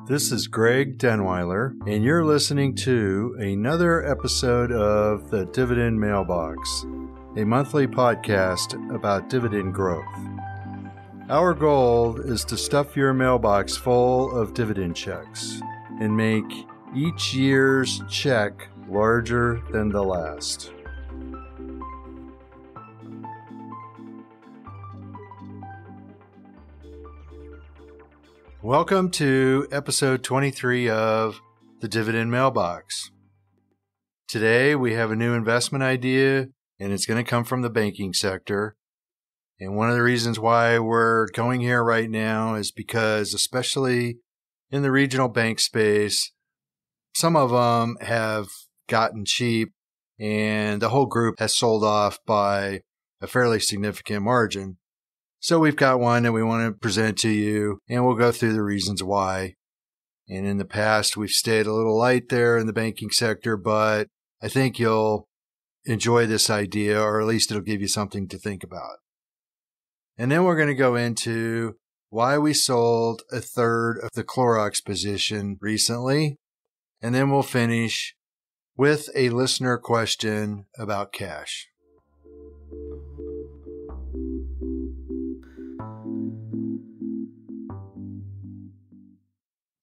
This is Greg Denweiler, and you're listening to another episode of the Dividend Mailbox, a monthly podcast about dividend growth. Our goal is to stuff your mailbox full of dividend checks and make each year's check larger than the last. Welcome to episode 23 of the Dividend Mailbox. Today we have a new investment idea, and it's going to come from the banking sector. And one of the reasons why we're going here right now is because, especially in the regional bank space, some of them have gotten cheap, and the whole group has sold off by a fairly significant margin. So we've got one that we want to present to you, and we'll go through the reasons why. And in the past, we've stayed a little light there in the banking sector, but I think you'll enjoy this idea, or at least it'll give you something to think about. And then we're going to go into why we sold a third of the Clorox position recently. And then we'll finish with a listener question about cash.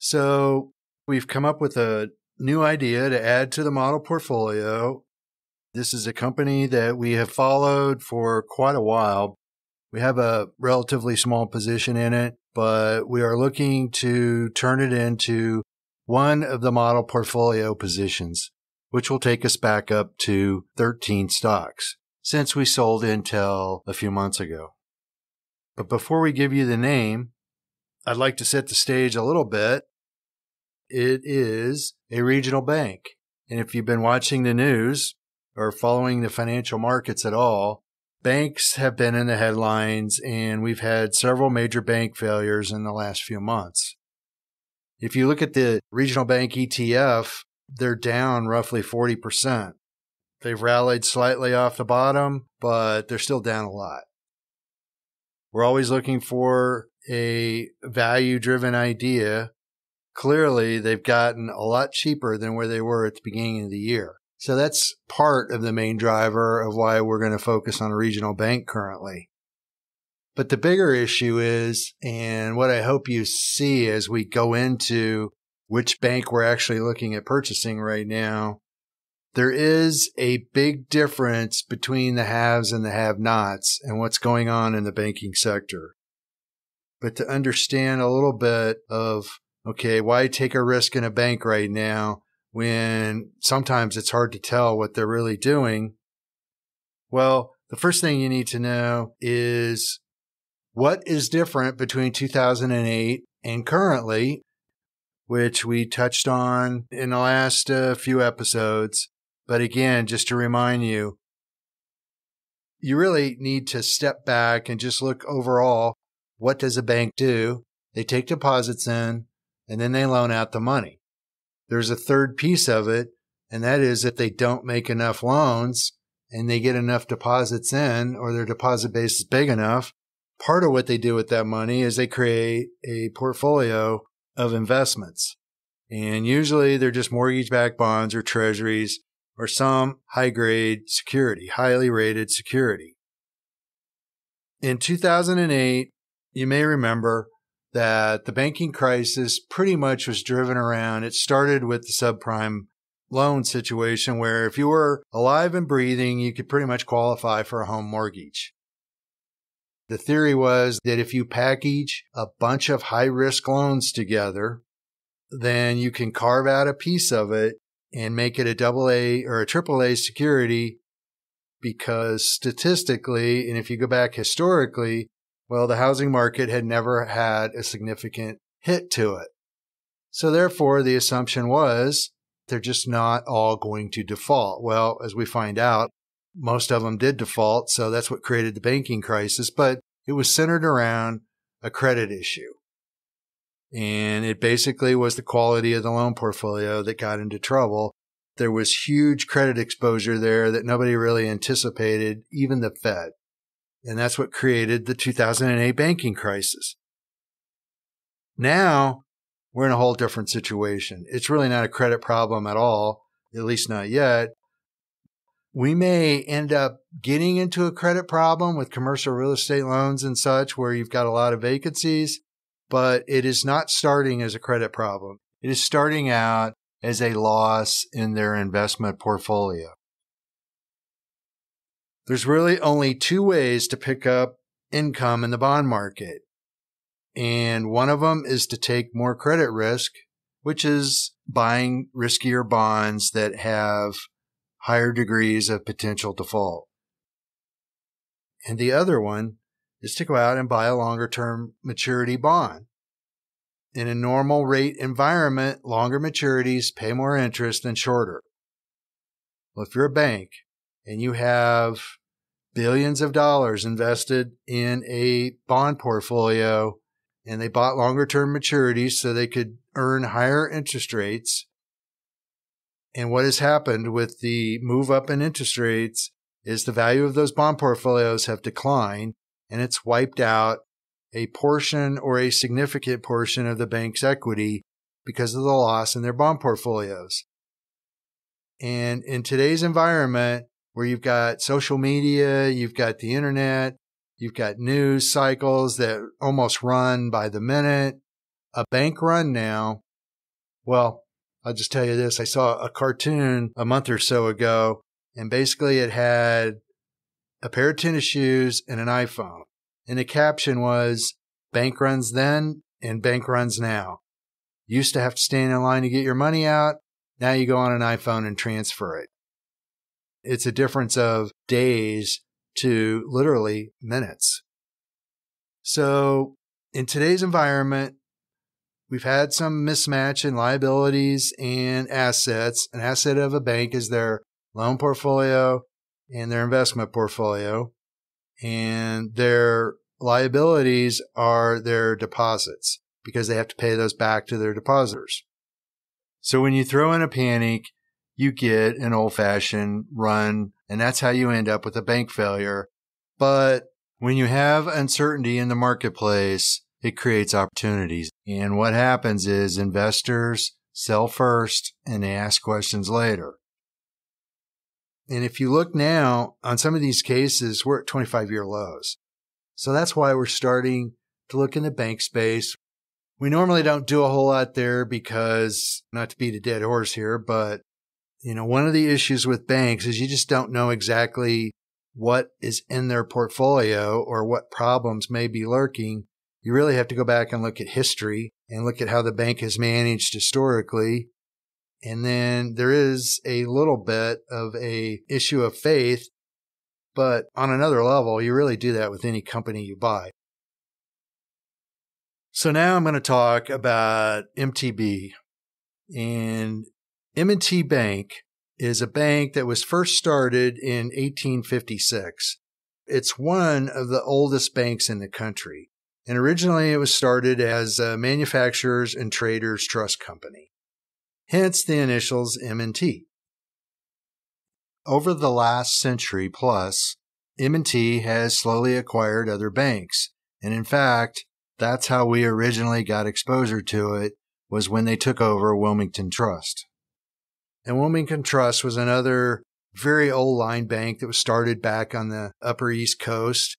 So we've come up with a new idea to add to the model portfolio. This is a company that we have followed for quite a while. We have a relatively small position in it, but we are looking to turn it into one of the model portfolio positions, which will take us back up to 13 stocks since we sold Intel a few months ago. But before we give you the name, I'd like to set the stage a little bit. It is a regional bank. And if you've been watching the news or following the financial markets at all, banks have been in the headlines, and we've had several major bank failures in the last few months. If you look at the regional bank ETF, they're down roughly 40%. They've rallied slightly off the bottom, but they're still down a lot. We're always looking for a value-driven idea. Clearly, they've gotten a lot cheaper than where they were at the beginning of the year. So that's part of the main driver of why we're going to focus on a regional bank currently. But the bigger issue is, and what I hope you see as we go into which bank we're actually looking at purchasing right now, there is a big difference between the haves and the have-nots and what's going on in the banking sector. But to understand a little bit of, okay, why take a risk in a bank right now when sometimes it's hard to tell what they're really doing? Well, the first thing you need to know is what is different between 2008 and currently, which we touched on in the last few episodes. But again, just to remind you, you really need to step back and just look overall. What does a bank do? They take deposits in, and then they loan out the money. There's a third piece of it, and that is if they don't make enough loans and they get enough deposits in, or their deposit base is big enough, part of what they do with that money is they create a portfolio of investments. And usually they're just mortgage-backed bonds or treasuries or some high-grade security, highly rated security. In 2008, you may remember that the banking crisis pretty much was driven around. It started with the subprime loan situation where if you were alive and breathing, you could pretty much qualify for a home mortgage. The theory was that if you package a bunch of high-risk loans together, then you can carve out a piece of it and make it a AA or a AAA security, because statistically, and if you go back historically, well, the housing market had never had a significant hit to it. So therefore, the assumption was they're just not all going to default. Well, as we find out, most of them did default, so that's what created the banking crisis, but it was centered around a credit issue. And it basically was the quality of the loan portfolio that got into trouble. there was huge credit exposure there that nobody really anticipated, even the Fed. And that's what created the 2008 banking crisis. Now, we're in a whole different situation. It's really not a credit problem at all, at least not yet. We may end up getting into a credit problem with commercial real estate loans and such, where you've got a lot of vacancies, but it is not starting as a credit problem. It is starting out as a loss in their investment portfolio. There's really only two ways to pick up income in the bond market. And one of them is to take more credit risk, which is buying riskier bonds that have higher degrees of potential default. And the other one is to go out and buy a longer term maturity bond. In a normal rate environment, longer maturities pay more interest than shorter. Well, if you're a bank and you have billions of dollars invested in a bond portfolio and they bought longer term maturities so they could earn higher interest rates, and what has happened with the move up in interest rates is the value of those bond portfolios have declined, and it's wiped out a portion or a significant portion of the bank's equity because of the loss in their bond portfolios. And in today's environment, where you've got social media, you've got the internet, you've got news cycles that almost run by the minute, a bank run now, well, I'll just tell you this. I saw a cartoon a month or so ago, and basically it had a pair of tennis shoes and an iPhone. And the caption was, bank runs then and bank runs now. You used to have to stand in line to get your money out. Now you go on an iPhone and transfer it. It's a difference of days to literally minutes. So in today's environment, we've had some mismatch in liabilities and assets. An asset of a bank is their loan portfolio and their investment portfolio. And their liabilities are their deposits because they have to pay those back to their depositors. So when you throw in a panic, you get an old-fashioned run, and that's how you end up with a bank failure. But when you have uncertainty in the marketplace, it creates opportunities. And what happens is investors sell first and they ask questions later. And if you look now on some of these cases, we're at 25-year lows. So that's why we're starting to look in the bank space. We normally don't do a whole lot there because, not to beat a dead horse here, but one of the issues with banks is you just don't know exactly what is in their portfolio or what problems may be lurking. You really have to go back and look at history and look at how the bank has managed historically. And then there is a little bit of a issue of faith, but on another level, you really do that with any company you buy. So now I'm going to talk about MTB. And M&T Bank is a bank that was first started in 1856. It's one of the oldest banks in the country. And originally it was started as a manufacturers and traders trust company. Hence the initials M&T. Over the last century plus, M&T has slowly acquired other banks. And in fact, that's how we originally got exposure to it, was when they took over Wilmington Trust. And Wilmington Trust was another very old line bank that was started back on the Upper East Coast.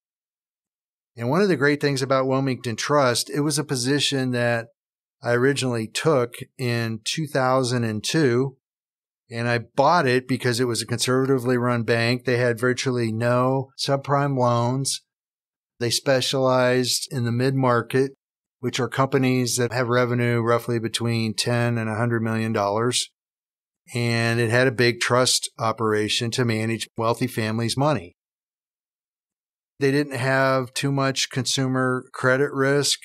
And one of the great things about Wilmington Trust, it was a position that I originally took in 2002. And I bought it because it was a conservatively run bank. They had virtually no subprime loans. They specialized in the mid-market, which are companies that have revenue roughly between $10 and $100 million. And it had a big trust operation to manage wealthy families' money. They didn't have too much consumer credit risk.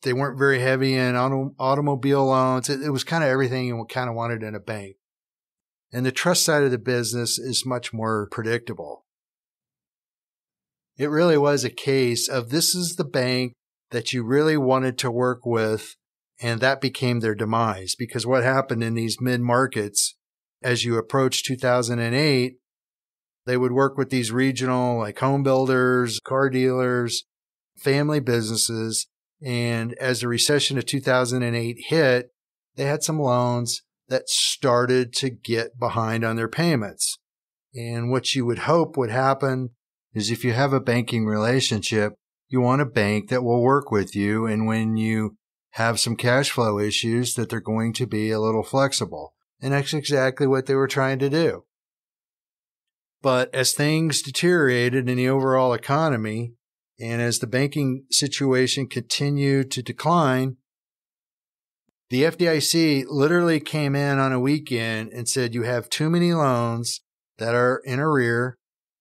They weren't very heavy in automobile loans. It was kind of everything you kind of wanted in a bank. And the trust side of the business is much more predictable. It really was a case of this is the bank that you really wanted to work with, and that became their demise. Because what happened in these mid-markets as you approach 2008, they would work with these regional like home builders, car dealers, family businesses. And as the recession of 2008 hit, they had some loans that started to get behind on their payments. And what you would hope would happen is if you have a banking relationship, you want a bank that will work with you. And when you have some cash flow issues, that they're going to be a little flexible. And that's exactly what they were trying to do. But as things deteriorated in the overall economy, and as the banking situation continued to decline, the FDIC literally came in on a weekend and said, you have too many loans that are in arrear.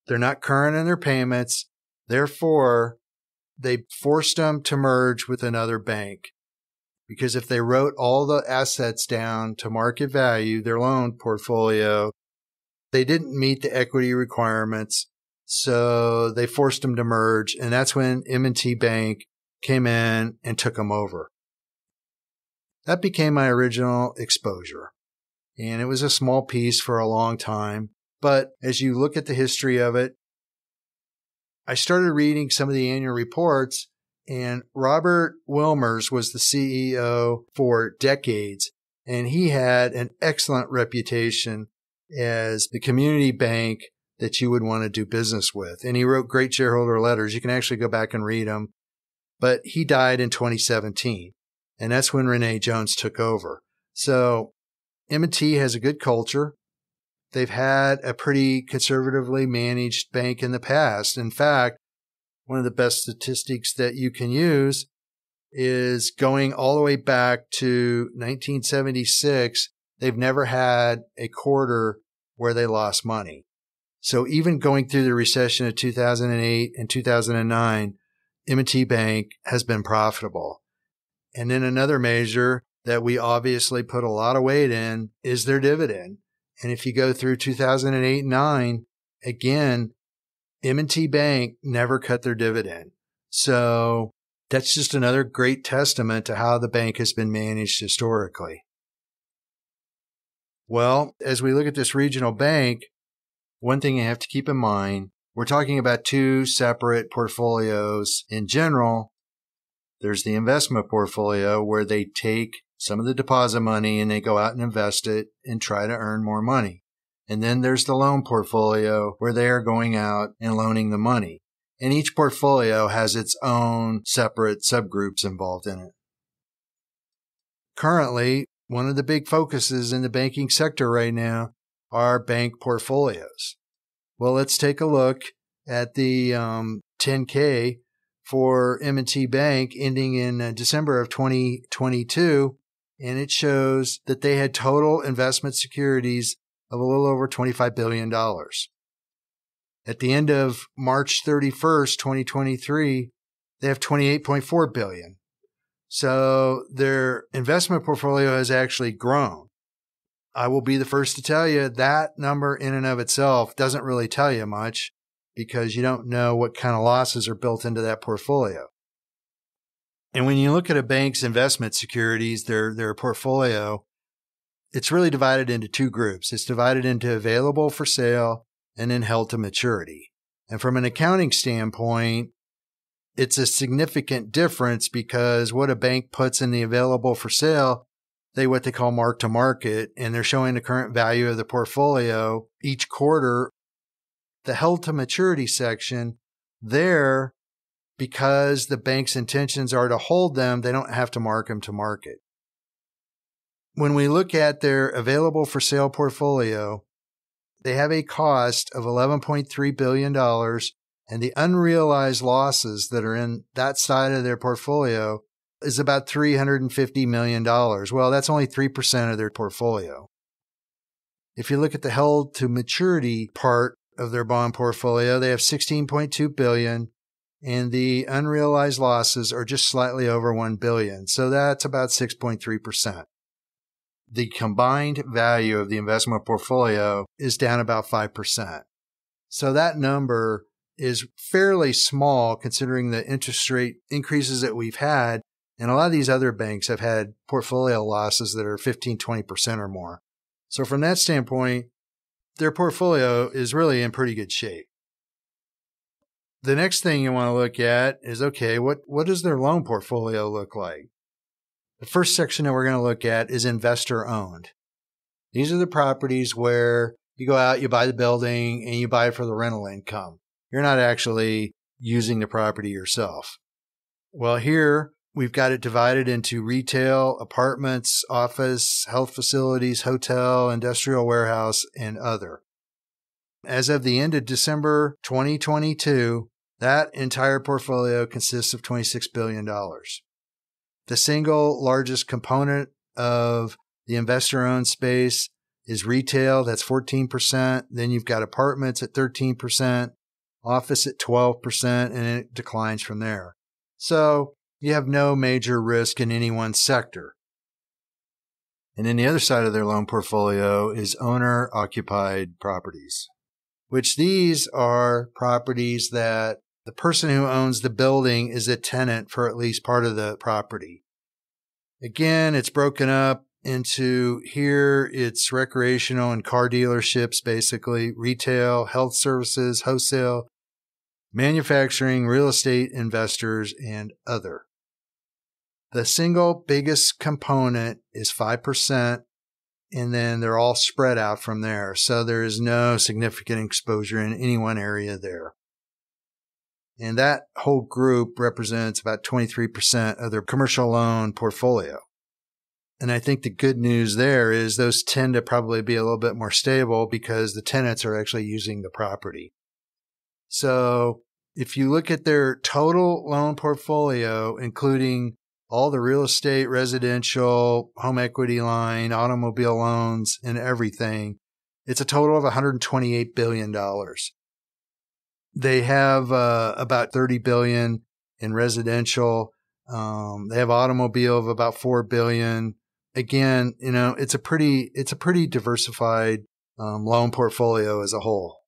They're not current in their payments. Therefore, they forced them to merge with another bank. Because if they wrote all the assets down to market value, their loan portfolio, they didn't meet the equity requirements. So they forced them to merge. And that's when M&T Bank came in and took them over. That became my original exposure. And it was a small piece for a long time. But as you look at the history of it, I started reading some of the annual reports, and Robert Wilmers was the CEO for decades. And he had an excellent reputation as the community bank that you would want to do business with. And he wrote great shareholder letters. You can actually go back and read them. But he died in 2017. And that's when Renee Jones took over. So M&T has a good culture. They've had a pretty conservatively managed bank in the past. In fact, one of the best statistics that you can use is going all the way back to 1976. They've never had a quarter where they lost money. So even going through the recession of 2008 and 2009, M&T Bank has been profitable. And then another measure that we obviously put a lot of weight in is their dividend. And if you go through 2008 and 9, again, M&T Bank never cut their dividend. So that's just another great testament to how the bank has been managed historically. Well, as we look at this regional bank, one thing you have to keep in mind, we're talking about two separate portfolios in general. There's the investment portfolio where they take some of the deposit money and they go out and invest it and try to earn more money. And then there's the loan portfolio where they are going out and loaning the money. And each portfolio has its own separate subgroups involved in it. Currently, one of the big focuses in the banking sector right now are bank portfolios. Well, let's take a look at the 10K for M&T Bank ending in December of 2022, and it shows that they had total investment securities of a little over $25 billion. At the end of March 31st, 2023, they have $28.4 billion. So their investment portfolio has actually grown. I will be the first to tell you that number in and of itself doesn't really tell you much because you don't know what kind of losses are built into that portfolio. And when you look at a bank's investment securities, their portfolio, it's really divided into two groups. It's divided into available for sale and then held to maturity. And from an accounting standpoint, it's a significant difference because what a bank puts in the available for sale, what they call mark to market, and they're showing the current value of the portfolio each quarter. The held to maturity section there, because the bank's intentions are to hold them, they don't have to mark them to market. When we look at their available for sale portfolio, they have a cost of $11.3 billion, and the unrealized losses that are in that side of their portfolio is about $350 million. Well, that's only 3% of their portfolio. If you look at the held to maturity part of their bond portfolio, they have $16.2 billion, and the unrealized losses are just slightly over $1 billion. So that's about 6.3%. The combined value of the investment portfolio is down about 5%. So that number is fairly small considering the interest rate increases that we've had. And a lot of these other banks have had portfolio losses that are 15, 20% or more. So from that standpoint, their portfolio is really in pretty good shape. The next thing you want to look at is, okay, what does their loan portfolio look like? The first section that we're going to look at is investor owned. These are the properties where you go out, you buy the building, and you buy it for the rental income. You're not actually using the property yourself. Well, here we've got it divided into retail, apartments, office, health facilities, hotel, industrial warehouse, and other. As of the end of December 2022, that entire portfolio consists of $26 billion. The single largest component of the investor-owned space is retail. That's 14%. Then you've got apartments at 13%, office at 12%, and it declines from there. So you have no major risk in any one sector. And then the other side of their loan portfolio is owner-occupied properties, which these are properties that the person who owns the building is a tenant for at least part of the property. Again, it's broken up into here, it's recreational and car dealerships, basically, retail, health services, wholesale, manufacturing, real estate investors, and other. The single biggest component is 5%, and then they're all spread out from there. So there is no significant exposure in any one area there. And that whole group represents about 23% of their commercial loan portfolio. And I think the good news there is those tend to probably be a little bit more stable because the tenants are actually using the property. So if you look at their total loan portfolio, including all the real estate, residential, home equity line, automobile loans, and everything, it's a total of $128 billion. They have about $30 billion in residential. They have automobile of about $4 billion. Again, it's a pretty diversified loan portfolio as a whole.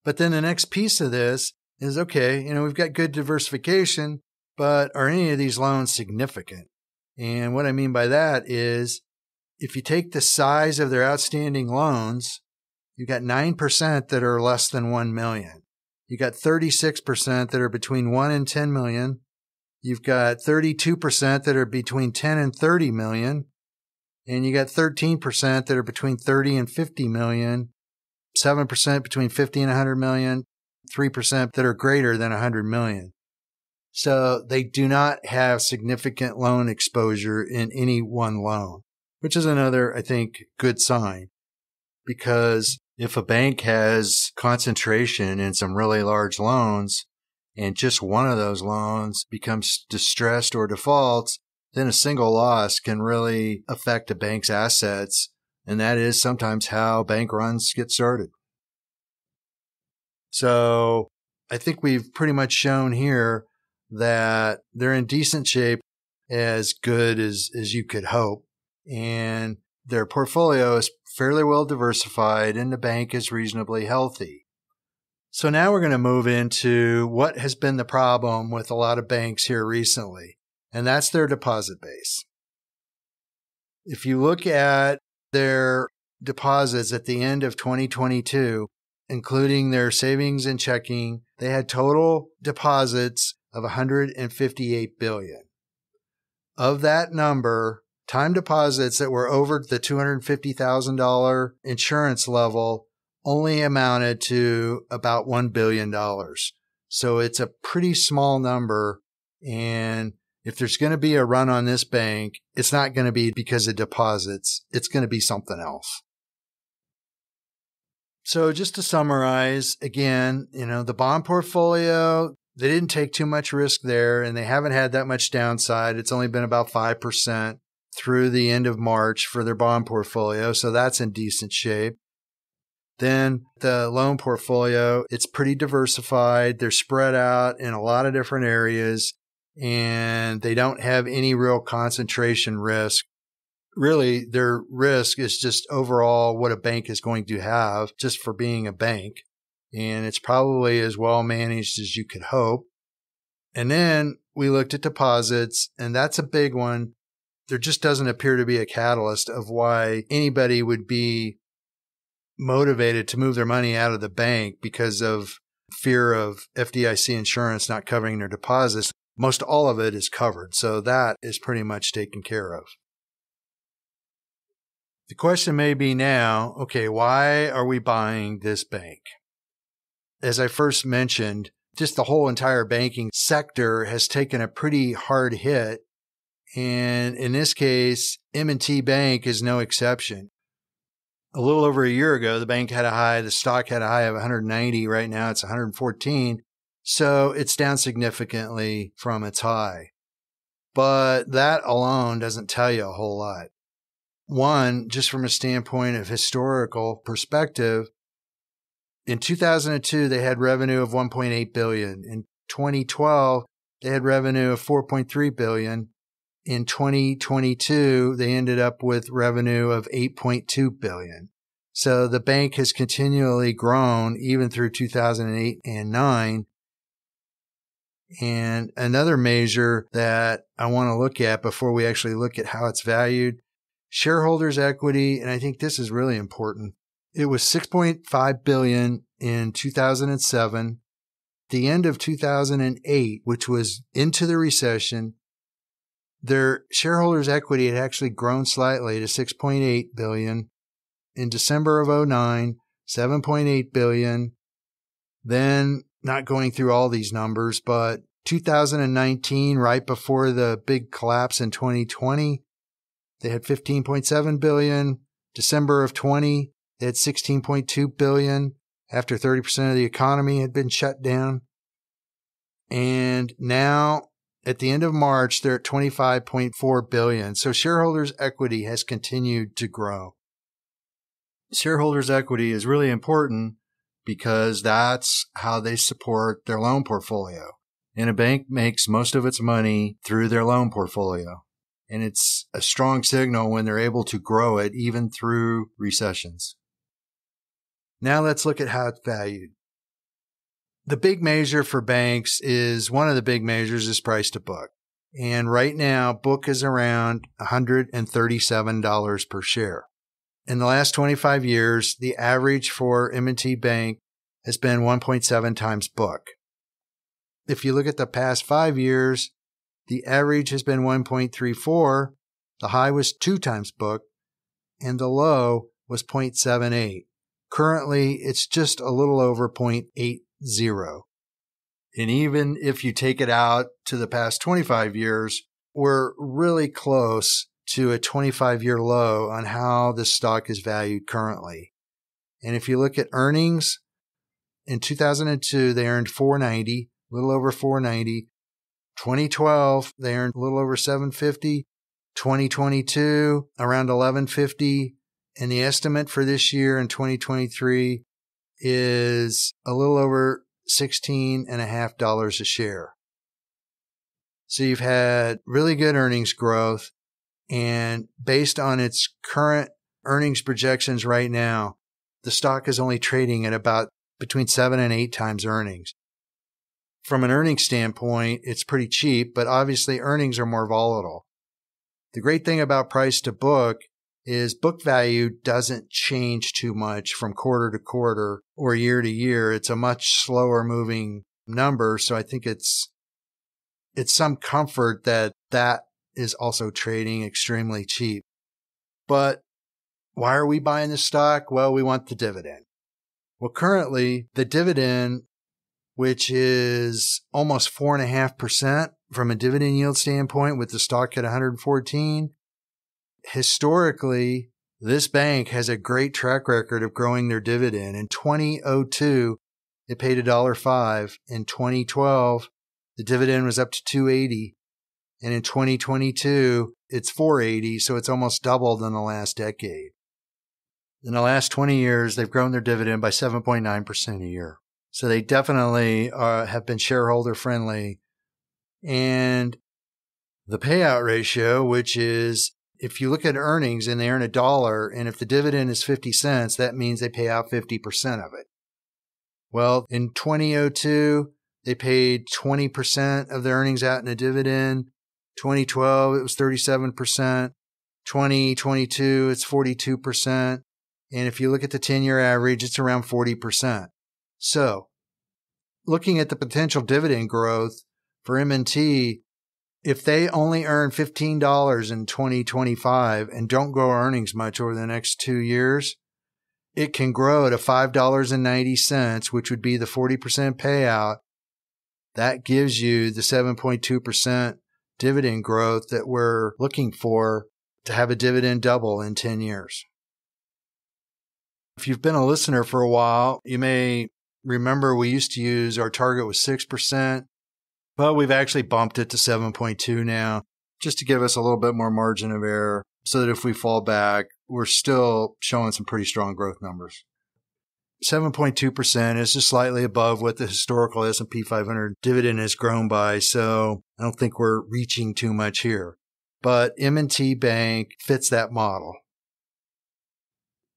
But then the next piece of this is, okay, we've got good diversification, but are any of these loans significant? And what I mean by that is, if you take the size of their outstanding loans, you got 9% that are less than 1 million. You got 36% that are between 1 and 10 million. You've got 32% that are between 10 and 30 million. And you got 13% that are between 30 and 50 million, 7% between 50 and 100 million, 3% that are greater than 100 million. So they do not have significant loan exposure in any one loan, which is another, I think, good sign. Because if a bank has concentration in some really large loans and just one of those loans becomes distressed or defaults, then a single loss can really affect a bank's assets. And that is sometimes how bank runs get started. So I think we've pretty much shown here that they're in decent shape, as good as you could hope. And their portfolio is fairly well diversified and the bank is reasonably healthy. So now we're going to move into what has been the problem with a lot of banks here recently, and that's their deposit base. If you look at their deposits at the end of 2022, including their savings and checking, they had total deposits of $158 billion. Of that number, time deposits that were over the $250,000 insurance level only amounted to about $1 billion. So it's a pretty small number. And if there's going to be a run on this bank, it's not going to be because of deposits. It's going to be something else. So just to summarize, again, the bond portfolio, they didn't take too much risk there and they haven't had that much downside. It's only been about 5% through the end of March for their bond portfolio. So that's in decent shape. Then the loan portfolio, it's pretty diversified. They're spread out in a lot of different areas and they don't have any real concentration risk. Really, their risk is just overall what a bank is going to have just for being a bank. And it's probably as well managed as you could hope. And then we looked at deposits, and that's a big one. there just doesn't appear to be a catalyst of why anybody would be motivated to move their money out of the bank because of fear of FDIC insurance not covering their deposits. Most all of it is covered, so that is pretty much taken care of. The question may be now, okay, why are we buying this bank? As I first mentioned, just the whole entire banking sector has taken a pretty hard hit. And in this case, M&T Bank is no exception. A little over a year ago, the stock had a high of 190. Right now it's 114. So it's down significantly from its high. But that alone doesn't tell you a whole lot. One, just from a standpoint of historical perspective, in 2002, they had revenue of $1.8 billion. In 2012, they had revenue of $4.3 billion. In 2022, they ended up with revenue of $8.2 billion. So the bank has continually grown even through 2008 and 9. And another measure that I want to look at before we actually look at how it's valued, shareholders' equity, and I think this is really important. It was $6.5 billion in 2007. The end of 2008, which was into the recession, their shareholders' equity had actually grown slightly to $6.8 billion. In December of 2009, $7.8 billion. Then, not going through all these numbers, but 2019, right before the big collapse in 2020, they had $15.7 billion. December of 20, they had $16.2 billion after 30% of the economy had been shut down. And now, at the end of March, they're at $25.4 billion. So shareholders' equity has continued to grow. Shareholders' equity is really important because that's how they support their loan portfolio. And a bank makes most of its money through their loan portfolio. And it's a strong signal when they're able to grow it even through recessions. Now let's look at how it's valued. The big measure for banks one of the big measures is price to book. And right now, book is around $137 per share. In the last 25 years, the average for M&T Bank has been 1.7 times book. If you look at the past 5 years, the average has been 1.34. The high was 2 times book, and the low was 0.78. Currently, it's just a little over 0.80. And even if you take it out to the past 25 years, we're really close to a 25-year low on how the stock is valued currently. And if you look at earnings, in 2002, they earned $4.90, a little over $4.90. 2012, they earned a little over $7.50. 2022, around $11.50. And the estimate for this year in 2023 is a little over $16.50 a share. So you've had really good earnings growth. And based on its current earnings projections right now, the stock is only trading at about between 7 and 8 times earnings. From an earnings standpoint, it's pretty cheap, but obviously earnings are more volatile. The great thing about price to book is book value doesn't change too much from quarter to quarter or year to year. It's a much slower moving number. So I think it's some comfort that is also trading extremely cheap. But why are we buying the stock? Well, we want the dividend. Well, currently the dividend, which is almost 4.5% from a dividend yield standpoint with the stock at 114, historically, this bank has a great track record of growing their dividend. In 2002, it paid $1.05. In 2012, the dividend was up to $2.80. And in 2022, it's $4.80, so it's almost doubled in the last decade. In the last 20 years, they've grown their dividend by 7.9% a year. So they definitely have been shareholder friendly. And the payout ratio, which is if you look at earnings and they earn $1, and if the dividend is 50 cents, that means they pay out 50% of it. Well, in 2002, they paid 20% of their earnings out in a dividend. 2012, it was 37%. 2022, it's 42%. And if you look at the 10-year average, it's around 40%. So looking at the potential dividend growth for M&T, if they only earn $15 in 2025 and don't grow earnings much over the next 2 years, it can grow to $5.90, which would be the 40% payout. That gives you the 7.2% dividend growth that we're looking for to have a dividend double in 10 years. If you've been a listener for a while, you may remember we used to use our target was 6%, but we've actually bumped it to 7.2 now, just to give us a little bit more margin of error so that if we fall back, we're still showing some pretty strong growth numbers. 7.2% is just slightly above what the historical S&P 500 dividend has grown by, so I don't think we're reaching too much here. But M&T Bank fits that model.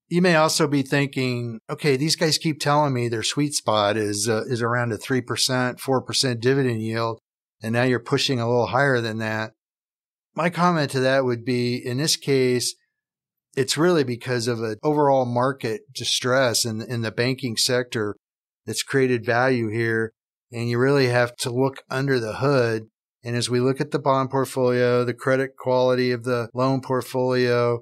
You may also be thinking, okay, these guys keep telling me their sweet spot is around a 3%, 4% dividend yield, and now you're pushing a little higher than that. My comment to that would be, in this case, it's really because of an overall market distress in the banking sector that's created value here, and you really have to look under the hood. And as we look at the bond portfolio, the credit quality of the loan portfolio,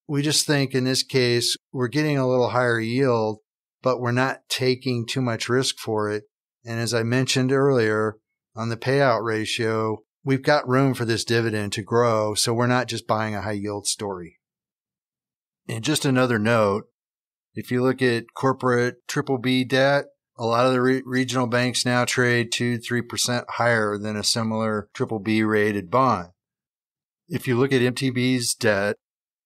we just think in this case, we're getting a little higher yield, but we're not taking too much risk for it. And as I mentioned earlier, on the payout ratio, we've got room for this dividend to grow, so we're not just buying a high yield story. And just another note, if you look at corporate BBB debt, a lot of the regional banks now trade 2-3% higher than a similar BBB rated bond. If you look at MTB's debt,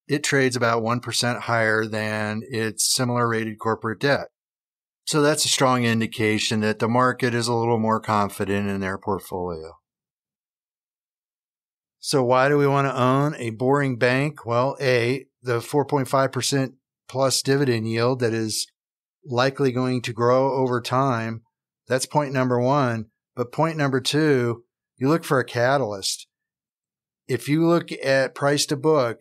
it trades about 1% higher than its similar rated corporate debt. So that's a strong indication that the market is a little more confident in their portfolio. So why do we want to own a boring bank? Well, A, the 4.5% plus dividend yield that is likely going to grow over time. That's point number one. But point number two, you look for a catalyst. If you look at price to book,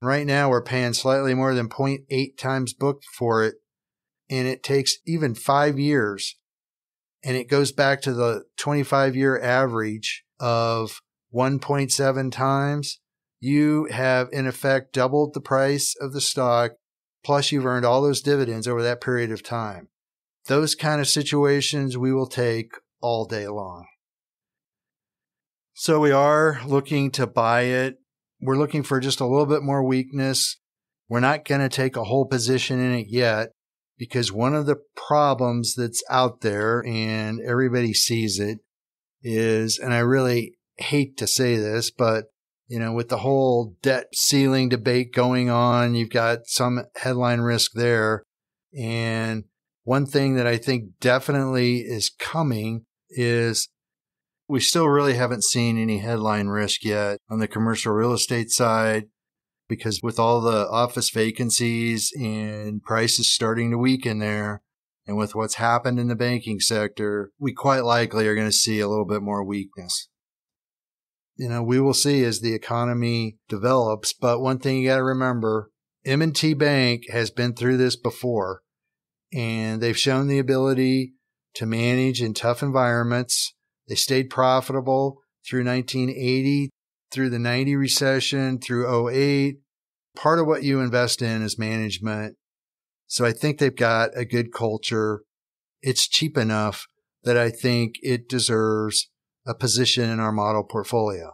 right now we're paying slightly more than 0.8 times book for it, and it takes even 5 years, and it goes back to the 25-year average of 1.7 times. You have, in effect, doubled the price of the stock, plus you've earned all those dividends over that period of time. Those kind of situations we will take all day long. So we are looking to buy it. We're looking for just a little bit more weakness. We're not going to take a whole position in it yet, because one of the problems that's out there, and everybody sees it, is, and I really hate to say this, but with the whole debt ceiling debate going on, you've got some headline risk there. And one thing that I think definitely is coming is we still really haven't seen any headline risk yet on the commercial real estate side, because with all the office vacancies and prices starting to weaken there, and with what's happened in the banking sector, we quite likely are going to see a little bit more weakness. We will see as the economy develops. But one thing you got to remember, M&T Bank has been through this before, and they've shown the ability to manage in tough environments. They stayed profitable through 1980, through the 90 recession, through 08. Part of what you invest in is management. So I think they've got a good culture. It's cheap enough that I think it deserves a position in our model portfolio.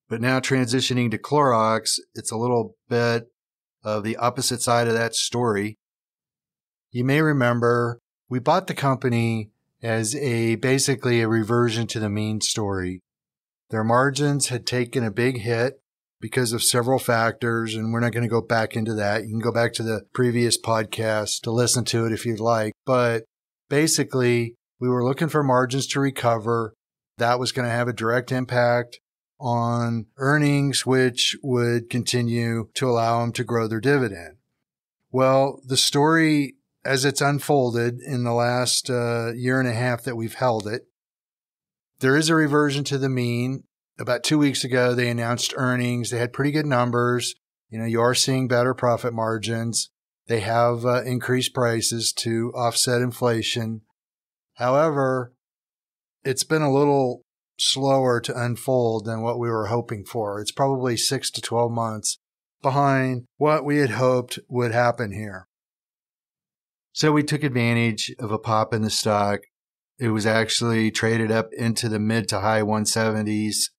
But now transitioning to Clorox, it's a little bit of the opposite side of that story. You may remember we bought the company as basically a reversion to the mean story. Their margins had taken a big hit because of several factors, and we're not going to go back into that. You can go back to the previous podcast to listen to it if you'd like. But basically, we were looking for margins to recover. That was going to have a direct impact on earnings, which would continue to allow them to grow their dividend. Well, the story as it's unfolded in the last year and a half that we've held it, There is a reversion to the mean. About 2 weeks ago, they announced earnings. They had pretty good numbers. You are seeing better profit margins. They have increased prices to offset inflation. However, it's been a little slower to unfold than what we were hoping for. It's probably 6 to 12 months behind what we had hoped would happen here. So we took advantage of a pop in the stock. It was actually traded up into the mid to high 170s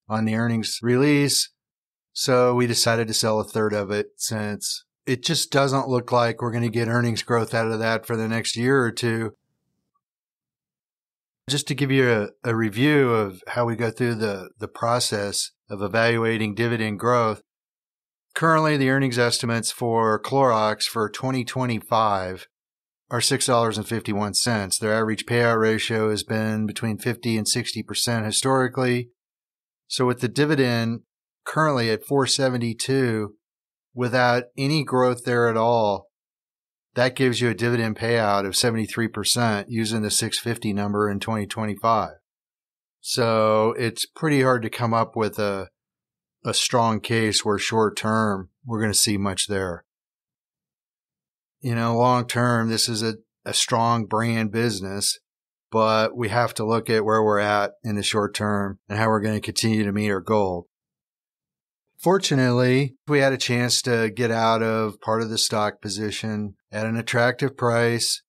on the earnings release. So we decided to sell a third of it since it just doesn't look like we're going to get earnings growth out of that for the next year or two. Just to give you a review of how we go through the process of evaluating dividend growth. Currently, the earnings estimates for Clorox for 2025 are $6.51. Their average payout ratio has been between 50 and 60% historically. So with the dividend currently at $4.72, without any growth there at all, that gives you a dividend payout of 73% using the $6.50 number in 2025. So it's pretty hard to come up with a strong case where short term we're going to see much there. Long term, this is a strong brand business, but we have to look at where we're at in the short term and how we're going to continue to meet our goal. Fortunately, we had a chance to get out of part of the stock position at an attractive price.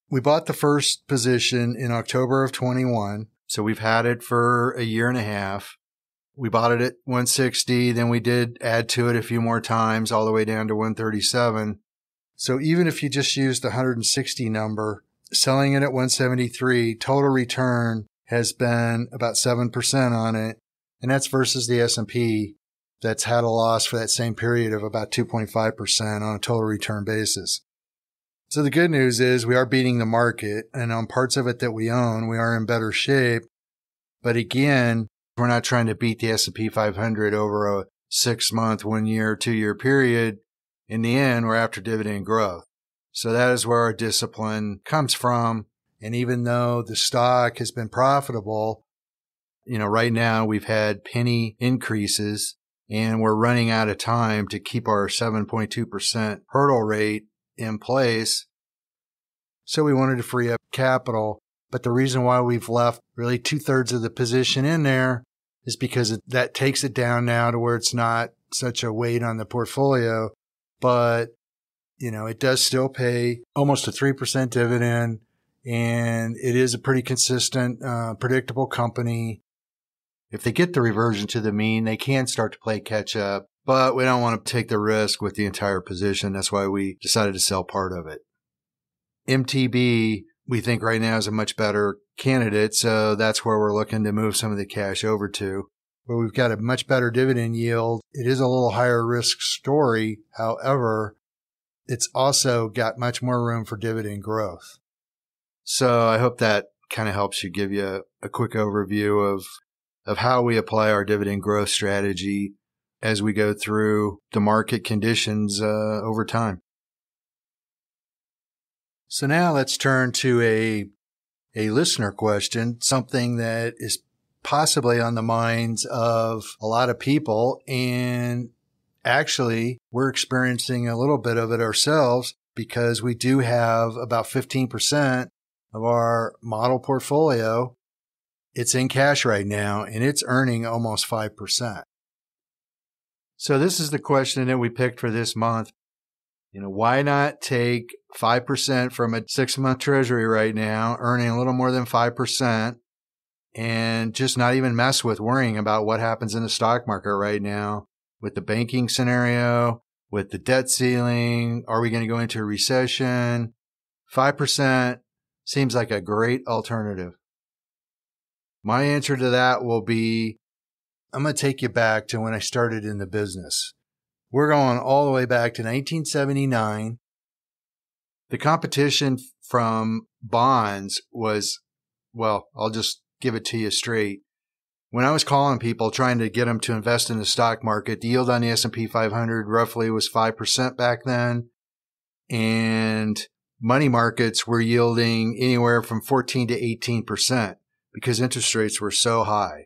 We bought the first position in October of 21, so we've had it for a year and a half. We bought it at 160, then we did add to it a few more times all the way down to 137. So even if you just use the 160 number, selling it at 173, total return has been about 7% on it. And that's versus the S&P that's had a loss for that same period of about 2.5% on a total return basis. So the good news is we are beating the market, and on parts of it that we own, we are in better shape. But again, we're not trying to beat the S&P 500 over a 6-month, 1-year, 2-year period. In the end, we're after dividend growth. So that is where our discipline comes from. And even though the stock has been profitable, right now we've had penny increases and we're running out of time to keep our 7.2% hurdle rate in place. So we wanted to free up capital. But the reason why we've left really 2/3 of the position in there is because that takes it down now to where it's not such a weight on the portfolio. But, it does still pay almost a 3% dividend, and it is a pretty consistent, predictable company. If they get the reversion to the mean, they can start to play catch up, but we don't want to take the risk with the entire position. That's why we decided to sell part of it. MTB, we think right now is a much better candidate, so that's where we're looking to move some of the cash over to. Where we've got a much better dividend yield. It is a little higher risk story. However, it's also got much more room for dividend growth. So I hope that kind of helps you, give you a quick overview of how we apply our dividend growth strategy as we go through the market conditions over time. So now let's turn to a listener question, something that is possibly on the minds of a lot of people. And actually, we're experiencing a little bit of it ourselves because we do have about 15% of our model portfolio. It's in cash right now, and it's earning almost 5%. So this is the question that we picked for this month. Why not take 5% from a 6-month treasury right now, earning a little more than 5%, and just not even mess with worrying about what happens in the stock market right now with the banking scenario, with the debt ceiling. Are we going to go into a recession? 5% seems like a great alternative. My answer to that will be, I'm going to take you back to when I started in the business. We're going all the way back to 1979. The competition from bonds was, I'll just give it to you straight. When I was calling people trying to get them to invest in the stock market, the yield on the S&P 500 roughly was 5% back then. And money markets were yielding anywhere from 14 to 18% because interest rates were so high.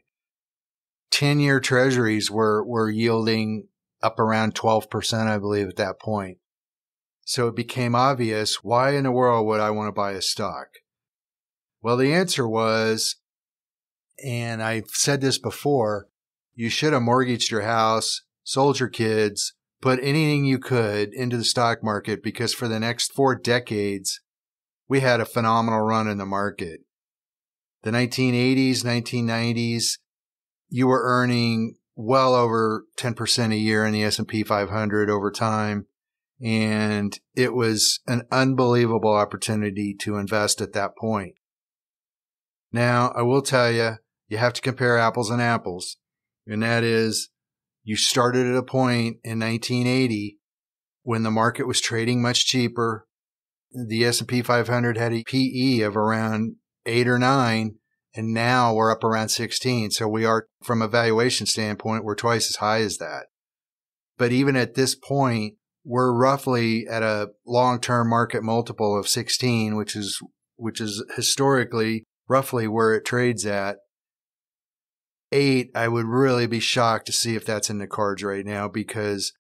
10-year treasuries were yielding up around 12%, I believe, at that point. So it became obvious, why in the world would I want to buy a stock? Well, the answer was, and I've said this before, you should have mortgaged your house, sold your kids, put anything you could into the stock market, because for the next 4 decades, we had a phenomenal run in the market. The 1980s, 1990s, you were earning well over 10% a year in the S&P 500 over time. And it was an unbelievable opportunity to invest at that point. Now, I will tell you, you have to compare apples and apples. And that is, you started at a point in 1980 when the market was trading much cheaper. The S&P 500 had a PE of around 8 or 9, and now we're up around 16. So we are, from a valuation standpoint, we're twice as high as that. But even at this point, we're roughly at a long-term market multiple of 16, which is historically roughly where it trades at. 8, I would really be shocked to see if that's in the cards right now, because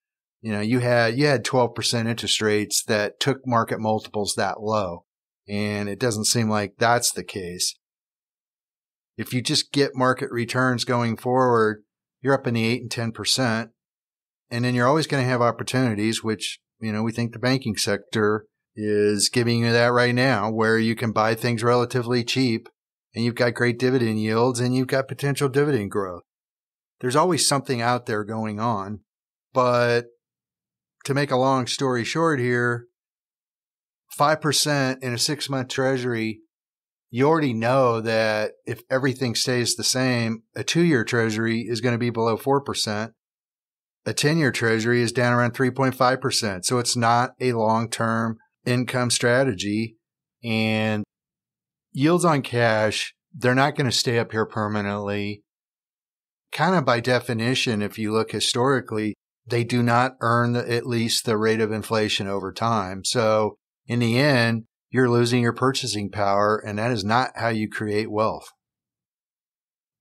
you had 12% interest rates that took market multiples that low, and it doesn't seem like that's the case. If you just get market returns going forward, you're up in the 8 and 10%. And then you're always going to have opportunities, which, we think the banking sector is giving you that right now, where you can buy things relatively cheap and you've got great dividend yields and you've got potential dividend growth. There's always something out there going on. But to make a long story short here, 5% in a 6-month treasury, you already know that if everything stays the same, a 2-year treasury is going to be below 4%. A 10-year treasury is down around 3.5%. So it's not a long-term income strategy. And yields on cash, they're not going to stay up here permanently. Kind of by definition, if you look historically, they do not earn at least the rate of inflation over time. So in the end, you're losing your purchasing power, and that is not how you create wealth.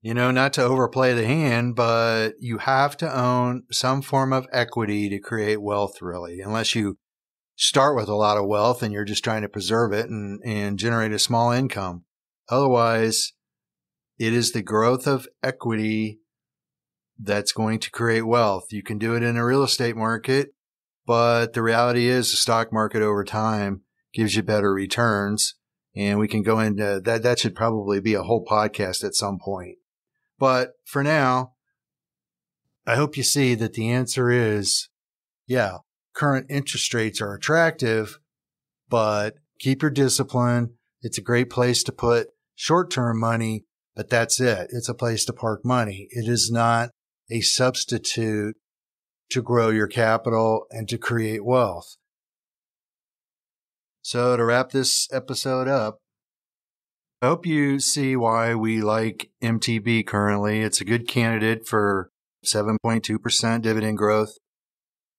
Not to overplay the hand, but you have to own some form of equity to create wealth, really, unless you start with a lot of wealth and you're just trying to preserve it and generate a small income. Otherwise, it is the growth of equity that's going to create wealth. You can do it in a real estate market, but the reality is the stock market over time gives you better returns. And we can go into that. That should probably be a whole podcast at some point. But for now, I hope you see that the answer is, current interest rates are attractive, but keep your discipline. It's a great place to put short-term money, but that's it. It's a place to park money. It is not a substitute to grow your capital and to create wealth. So to wrap this episode up, I hope you see why we like MTB currently. It's a good candidate for 7.2% dividend growth.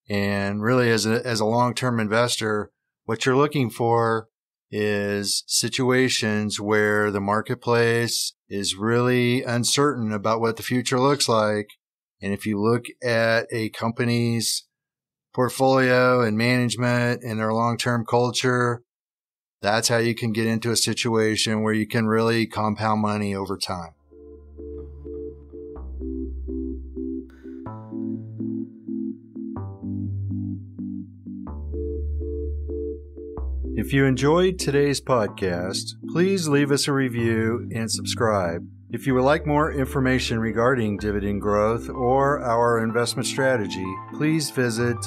And really, as a long-term investor, what you're looking for is situations where the marketplace is really uncertain about what the future looks like. And if you look at a company's portfolio and management and their long-term culture, that's how you can get into a situation where you can really compound money over time. If you enjoyed today's podcast, please leave us a review and subscribe. If you would like more information regarding dividend growth or our investment strategy, please visit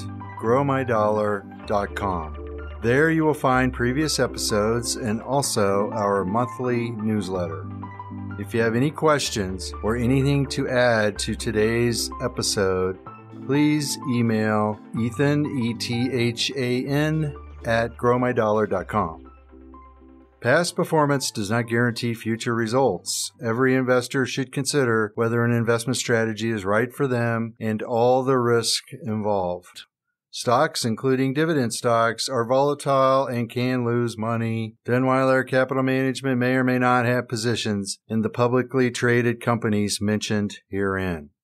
growmydollar.com. There you will find previous episodes and also our monthly newsletter. If you have any questions or anything to add to today's episode, please email Ethan, ETHAN, at growmydollar.com. Past performance does not guarantee future results. Every investor should consider whether an investment strategy is right for them and all the risk involved. Stocks, including dividend stocks, are volatile and can lose money. Dunweiler Capital Management may or may not have positions in the publicly traded companies mentioned herein.